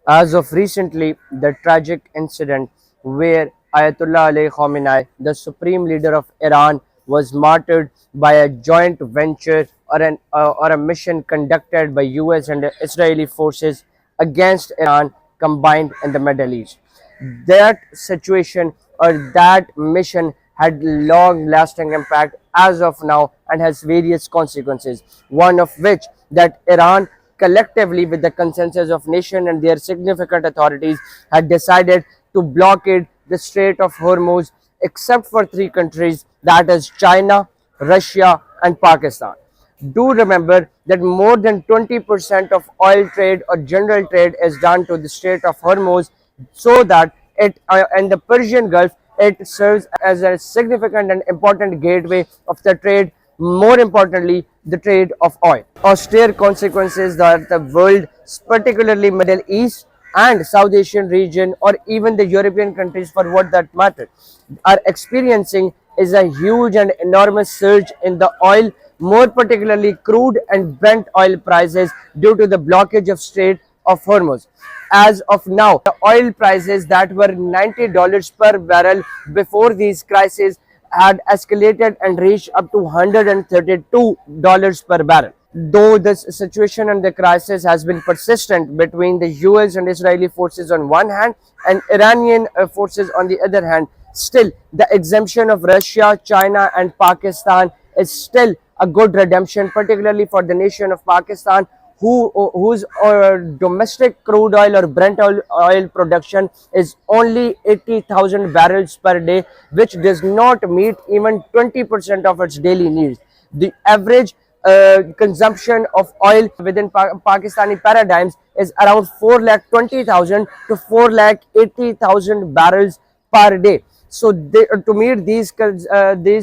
As of recently, the tragic incident where Ayatollah Ali Khamenei, the supreme leader of Iran, was martyred by a joint venture or a mission conducted by US and Israeli forces against Iran combined in the Middle East. That situation or that mission had long lasting impact as of now and has various consequences, one of which that Iran collectively with the consensus of nation and their significant authorities had decided to blockade the Strait of Hormuz except for three countries, that is China, Russia and Pakistan. Do remember that more than 20% of oil trade or general trade is done to the Strait of Hormuz, so that it and the Persian Gulf, it serves as a significant and important gateway of the trade, more importantly the trade of oil. Austere consequences that the world, particularly Middle East and South Asian region, or even the European countries for what that matter, are experiencing is a huge and enormous surge in the oil, more particularly crude and Brent oil prices due to the blockage of Strait of Hormuz. As of now, the oil prices that were $90 per barrel before these crises had escalated and reached up to $132 per barrel. Though this situation and the crisis has been persistent between the US and Israeli forces on one hand and Iranian forces on the other hand, still the exemption of Russia, China and Pakistan is still a good redemption, particularly for the nation of Pakistan, whose domestic crude oil or Brent oil production is only 80,000 barrels per day, which does not meet even 20% of its daily needs. The average consumption of oil within Pakistani paradigms is around 4,20,000 to 4,80,000 barrels per day. So to meet these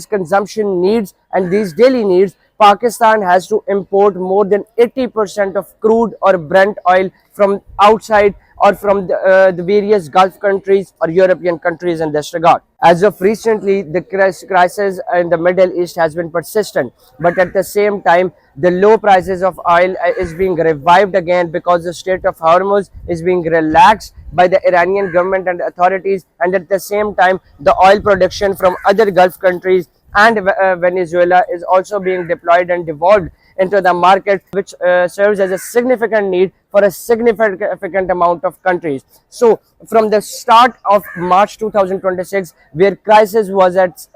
consumption needs and these daily needs, Pakistan has to import more than 80% of crude or Brent oil from outside or from the various Gulf countries or European countries in this regard. As of recently, the crisis in the Middle East has been persistent, but at the same time, the low prices of oil is being revived again because the Strait of Hormuz is being relaxed by the Iranian government and authorities, and at the same time, the oil production from other Gulf countries and Venezuela is also being deployed and devolved into the market, which serves as a significant need for a significant amount of countries. So from the start of March 2026, where crisis was at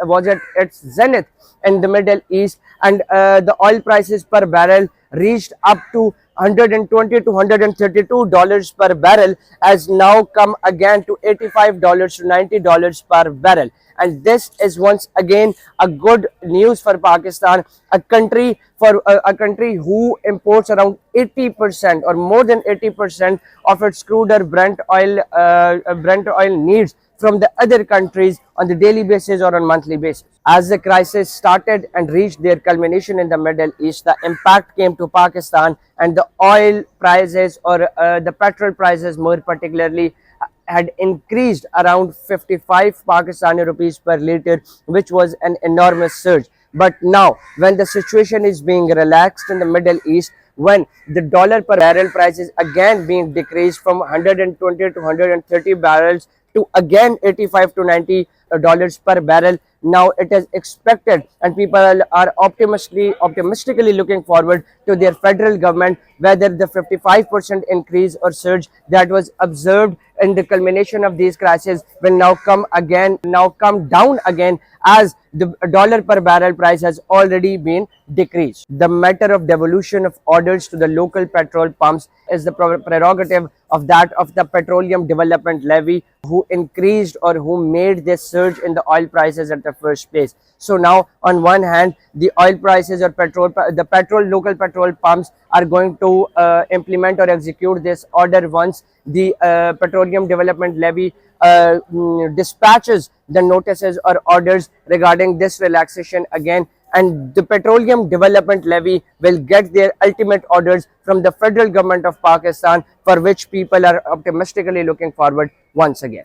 its zenith in the Middle East, and the oil prices per barrel reached up to $120 to $132 per barrel, has now come again to $85 to $90 per barrel. And this is once again a good news for Pakistan, a country who imports around 80% or more than 80% of its crude or Brent oil needs from the other countries on the daily basis or on monthly basis. As the crisis started and reached their culmination in the Middle East, the impact came to Pakistan, and the oil prices or the petrol prices more particularly had increased around 55 Pakistani rupees per liter, which was an enormous surge. But now, when the situation is being relaxed in the Middle East, when the dollar per barrel price is again being decreased from 120 to 130 barrels to again 85 to 90 dollars per barrel, now it is expected and people are optimistically looking forward to their federal government, whether the 55% increase or surge that was observed in the culmination of these crises will now come down again, as the dollar per barrel price has already been decreased. The matter of devolution of orders to the local petrol pumps is the prerogative of the Petroleum Development Levy, who increased or who made this surge in the oil prices at the first place. So now, on one hand, the oil prices or local petrol pumps are going to implement or execute this order once the Petroleum Development Levy dispatches the notices or orders regarding this relaxation again, and the Petroleum Development Levy will get their ultimate orders from the federal government of Pakistan, for which people are optimistically looking forward once again.